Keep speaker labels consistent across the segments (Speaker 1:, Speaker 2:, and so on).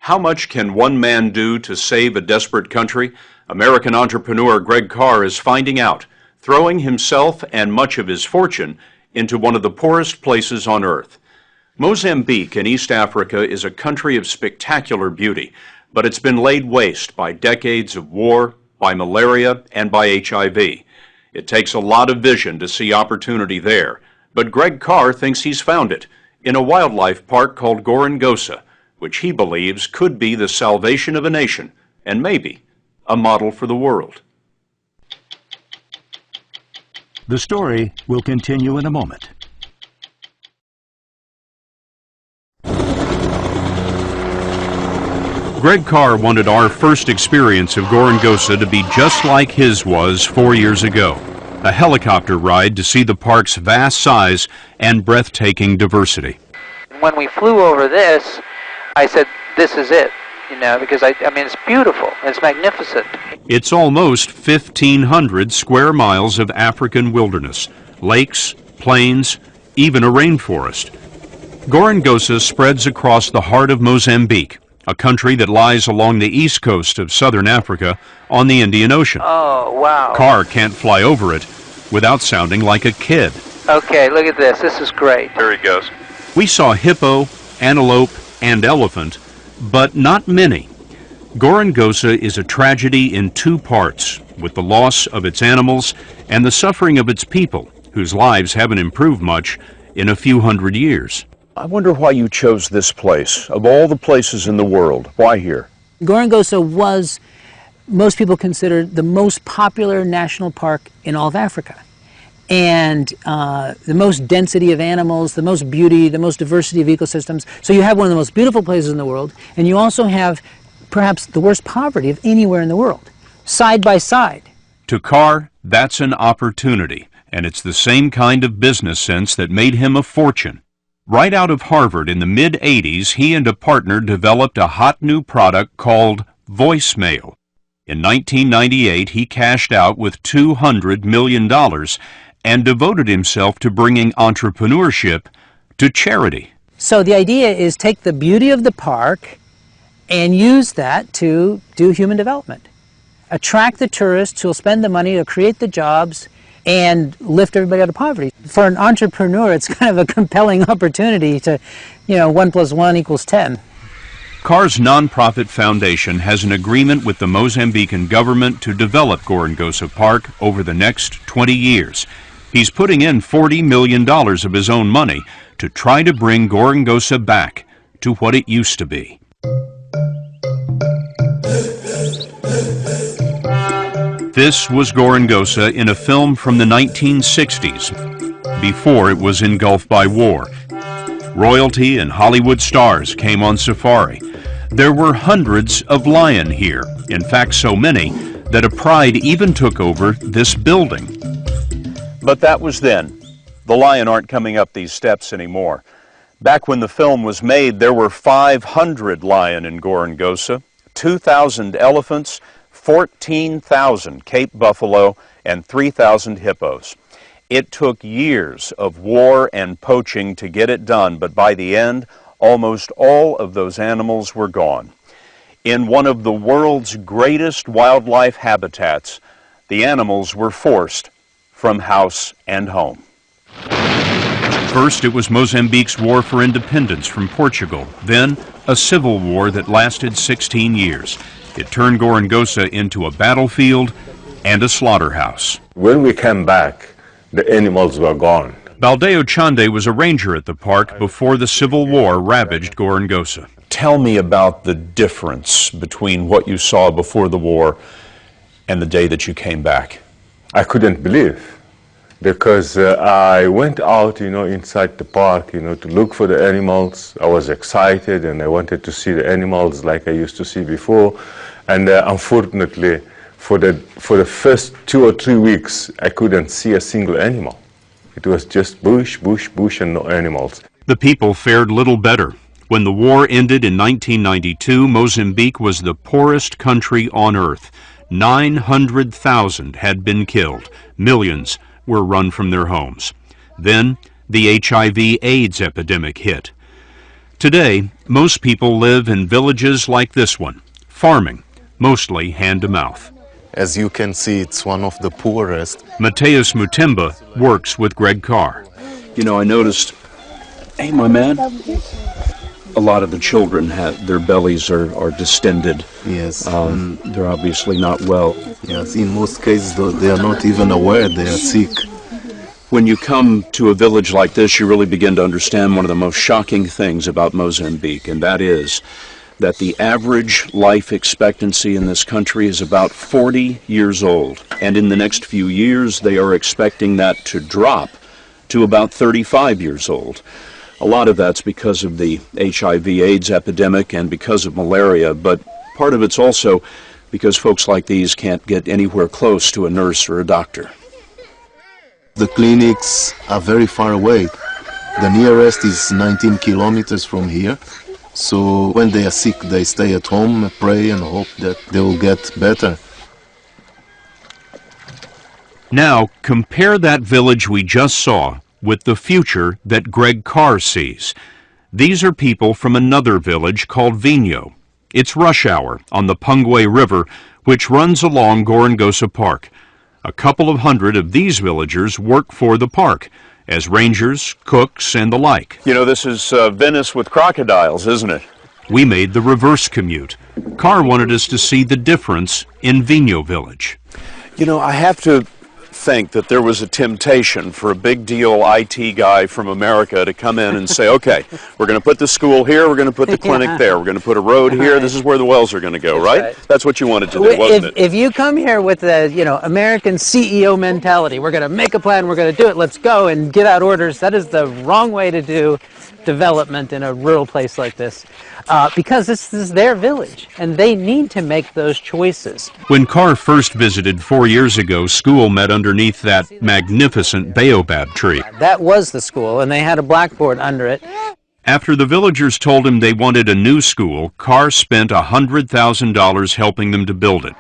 Speaker 1: How much can one man do to save a desperate country? American entrepreneur Greg Carr is finding out, throwing himself and much of his fortune into one of the poorest places on earth. Mozambique in East Africa is a country of spectacular beauty, but it's been laid waste by decades of war, by malaria, and by HIV. It takes a lot of vision to see opportunity there, but Greg Carr thinks he's found it in a wildlife park called Gorongosa, which he believes could be the salvation of a nation and maybe a model for the world.
Speaker 2: The story will continue in a moment.
Speaker 1: Greg Carr wanted our first experience of Gorongosa to be just like his was 4 years ago. A helicopter ride to see the park's vast size and breathtaking diversity.
Speaker 3: When we flew over this, I said, this is it, because I mean, it's beautiful, it's magnificent.
Speaker 1: It's almost 1,500 square miles of African wilderness, lakes, plains, even a rainforest. Gorongosa spreads across the heart of Mozambique, a country that lies along the east coast of southern Africa on the Indian Ocean.
Speaker 3: Oh, wow.
Speaker 1: Carr can't fly over it without sounding like a kid.
Speaker 3: Okay, look at this. This is great.
Speaker 1: There he goes. We saw hippo, antelope, and elephant, but not many. Gorongosa is a tragedy in two parts, with the loss of its animals and the suffering of its people, whose lives haven't improved much in a few hundred years. I wonder why you chose this place. Of all the places in the world, why here?
Speaker 4: Gorongosa was, most people consider, the most popular national park in all of Africa. And the most density of animals, the most beauty, the most diversity of ecosystems. So you have one of the most beautiful places in the world, and you also have perhaps the worst poverty of anywhere in the world, side by side.
Speaker 1: To Carr, that's an opportunity, and it's the same kind of business sense that made him a fortune. Right out of Harvard in the mid-'80s, he and a partner developed a hot new product called voicemail. In 1998, he cashed out with $200 million and devoted himself to bringing entrepreneurship to charity.
Speaker 4: So the idea is take the beauty of the park and use that to do human development. Attract the tourists who will spend the money to create the jobs and lift everybody out of poverty. For an entrepreneur, it's kind of a compelling opportunity to, 1 + 1 = 10.
Speaker 1: Carr's nonprofit foundation has an agreement with the Mozambican government to develop Gorongosa Park over the next 20 years. He's putting in $40 million of his own money to try to bring Gorongosa back to what it used to be. This was Gorongosa in a film from the 1960s, before it was engulfed by war. Royalty and Hollywood stars came on safari. There were hundreds of lion here, in fact so many that a pride even took over this building. But that was then. The lion aren't coming up these steps anymore. Back when the film was made, there were 500 lion in Gorongosa, 2,000 elephants, 14,000 Cape buffalo, and 3,000 hippos. It took years of war and poaching to get it done, but by the end, almost all of those animals were gone. In one of the world's greatest wildlife habitats, the animals were forced from house and home. First, it was Mozambique's war for independence from Portugal, then a civil war that lasted 16 years. It turned Gorongosa into a battlefield and a slaughterhouse.
Speaker 5: When we came back, the animals were gone.
Speaker 1: Baldeo Chande was a ranger at the park before the Civil War ravaged Gorongosa. Tell me about the difference between what you saw before the war and the day that you came back.
Speaker 5: I couldn't believe, because I went out, inside the park, to look for the animals. I was excited and I wanted to see the animals like I used to see before. And unfortunately, for the first 2 or 3 weeks, I couldn't see a single animal. It was just bush, bush, bush, and no animals.
Speaker 1: The people fared little better. When the war ended in 1992, Mozambique was the poorest country on earth. 900,000 had been killed. Millions were run from their homes. Then the HIV/AIDS epidemic hit. Today, most people live in villages like this one, farming, mostly hand-to-mouth.
Speaker 6: As you can see, it's one of the poorest.
Speaker 1: Mateus Mutimba works with Greg Carr.
Speaker 7: You know, I noticed, hey, my man, a lot of the children have, their bellies are distended.
Speaker 6: Yes.
Speaker 7: They're obviously not well.
Speaker 6: Yes, in most cases, they are not even aware they are sick.
Speaker 7: When you come to a village like this, you really begin to understand one of the most shocking things about Mozambique, and that is that the average life expectancy in this country is about 40 years old. And in the next few years, they are expecting that to drop to about 35 years old. A lot of that's because of the HIV/AIDS epidemic and because of malaria, but part of it's also because folks like these can't get anywhere close to a nurse or a doctor.
Speaker 6: The clinics are very far away. The nearest is 19 kilometers from here. So when they are sick, they stay at home, pray and hope that they will get better.
Speaker 1: Now, compare that village we just saw with the future that Greg Carr sees. These are people from another village called Vinho. It's rush hour on the Pungwe River, which runs along Gorongosa Park. A couple of hundred of these villagers work for the park as rangers, cooks, and the like.
Speaker 7: You know, this is Venice with crocodiles, isn't it?
Speaker 1: We made the reverse commute. Carr wanted us to see the difference in Vinho village.
Speaker 7: You know, I have to think that there was a temptation for a big deal IT guy from America to come in and say, okay, we're going to put the school here, we're going to put the clinic there, we're going to put a road here, this is where the wells are going to go, right? That's what you wanted to do, wasn't it?
Speaker 4: If you come here with the, American CEO mentality, we're going to make a plan, we're going to do it, let's go and get out orders, that is the wrong way to do development in a rural place like this, because this is their village and they need to make those choices.
Speaker 1: When Carr first visited 4 years ago, school met underneath that magnificent baobab tree.
Speaker 4: That was the school, and they had a blackboard under it.
Speaker 1: After the villagers told him they wanted a new school, Carr spent $100,000 helping them to build it.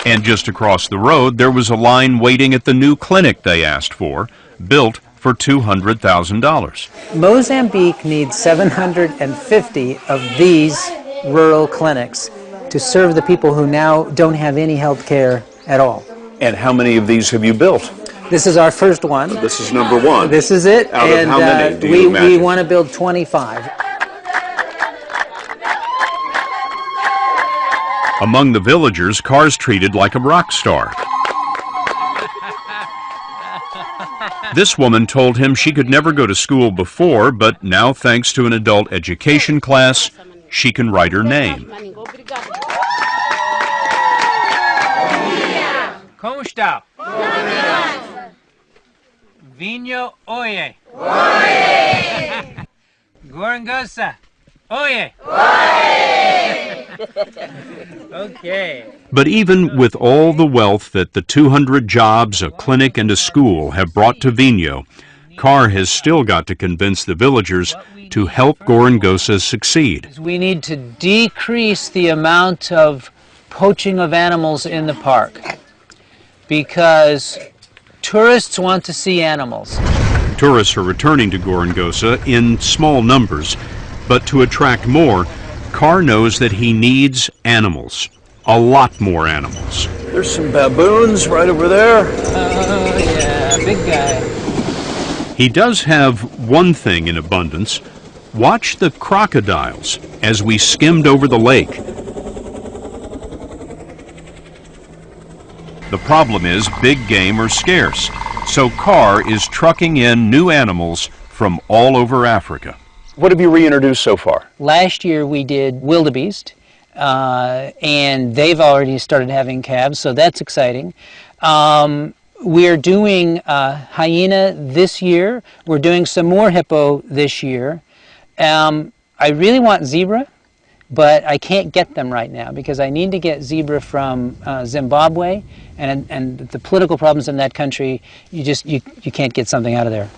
Speaker 1: And just across the road, there was a line waiting at the new clinic they asked for, built for $200,000.
Speaker 4: Mozambique needs 750 of these rural clinics to serve the people who now don't have any health care at all.
Speaker 7: And how many of these have you built?
Speaker 4: This is our first one.
Speaker 7: This is number one.
Speaker 4: This is it.
Speaker 7: Out of how many do you
Speaker 4: we
Speaker 7: imagine?
Speaker 4: want to build 25.
Speaker 1: Among the villagers, Carr's treated like a rock star. This woman told him she could never go to school before, but now, thanks to an adult education class, she can write her name.
Speaker 8: Como está? Vinho, oye. Gorongosa, oye. Okay.
Speaker 1: But even with all the wealth that the 200 jobs, a clinic, and a school have brought to Vinho, Carr has still got to convince the villagers to help Gorongosa succeed.
Speaker 4: We need to decrease the amount of poaching of animals in the park because tourists want to see animals.
Speaker 1: Tourists are returning to Gorongosa in small numbers, but to attract more, Carr knows that he needs animals. A lot more animals.
Speaker 7: There's some baboons right over there.
Speaker 4: Oh, yeah, big guy.
Speaker 1: He does have one thing in abundance. Watch the crocodiles as we skimmed over the lake. The problem is big game are scarce, so Carr is trucking in new animals from all over Africa.
Speaker 7: What have you reintroduced so far?
Speaker 4: Last year we did wildebeest, and they've already started having calves, so that's exciting. We're doing hyena this year. We're doing some more hippo this year. I really want zebra, but I can't get them right now because I need to get zebra from Zimbabwe, and the political problems in that country, you can't get something out of there.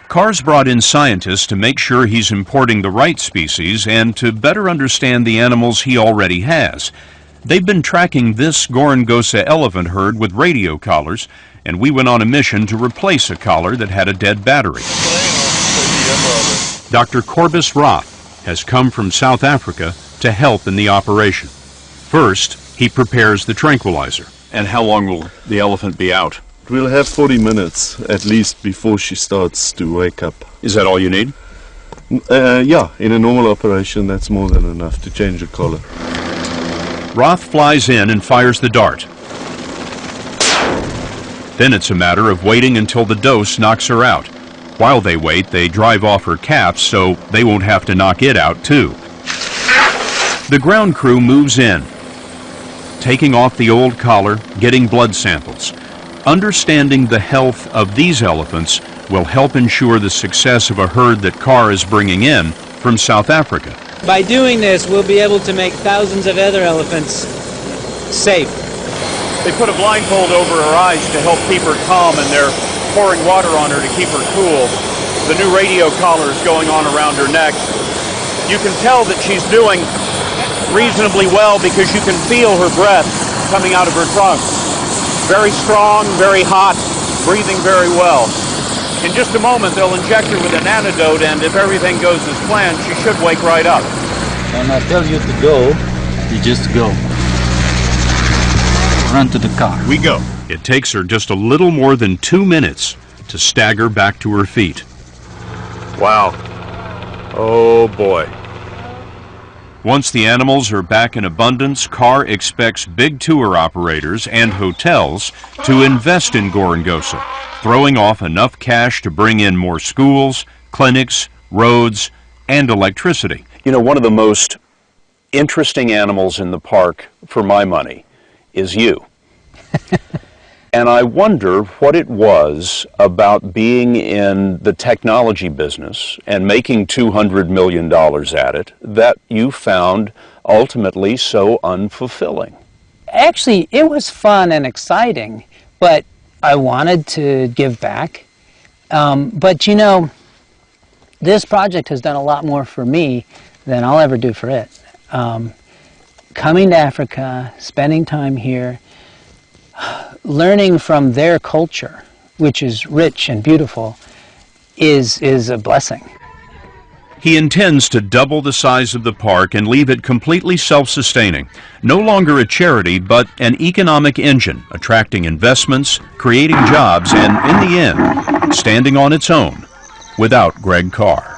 Speaker 1: Carr's brought in scientists to make sure he's importing the right species and to better understand the animals he already has. They've been tracking this Gorongosa elephant herd with radio collars, and we went on a mission to replace a collar that had a dead battery. Dr. Corbus Roth has come from South Africa to help in the operation. First, he prepares the tranquilizer.
Speaker 7: And how long will the elephant be out?
Speaker 6: We'll have 40 minutes at least before she starts to wake up.
Speaker 7: Is that all you need?
Speaker 6: Yeah, in a normal operation, that's more than enough to change the collar.
Speaker 1: Roth flies in and fires the dart. Then it's a matter of waiting until the dose knocks her out. While they wait, they drive off her caps so they won't have to knock it out too. The ground crew moves in, taking off the old collar, getting blood samples. Understanding the health of these elephants will help ensure the success of a herd that Carr is bringing in from South Africa.
Speaker 8: By doing this, we'll be able to make thousands of other elephants safe.
Speaker 7: They put a blindfold over her eyes to help keep her calm, and they're pouring water on her to keep her cool. The new radio collar is going on around her neck. You can tell that she's doing reasonably well because you can feel her breath coming out of her trunk. Very strong, very hot, breathing very well. In just a moment, they'll inject her with an antidote, and if everything goes as planned, she should wake right up.
Speaker 9: When I tell you to go, you just go. Run to the car.
Speaker 7: We go.
Speaker 1: It takes her just a little more than 2 minutes to stagger back to her feet.
Speaker 7: Wow. Oh boy.
Speaker 1: Once the animals are back in abundance, Carr expects big tour operators and hotels to invest in Gorongosa, throwing off enough cash to bring in more schools, clinics, roads, and electricity.
Speaker 7: You know, one of the most interesting animals in the park, for my money, is you. And I wonder what it was about being in the technology business and making $200 million at it that you found ultimately so unfulfilling.
Speaker 4: Actually, it was fun and exciting, but I wanted to give back. But you know, this project has done a lot more for me than I'll ever do for it. Coming to Africa, spending time here, learning from their culture, which is rich and beautiful, is a blessing.
Speaker 1: He intends to double the size of the park and leave it completely self-sustaining. No longer a charity, but an economic engine, attracting investments, creating jobs, and in the end, standing on its own without Greg Carr.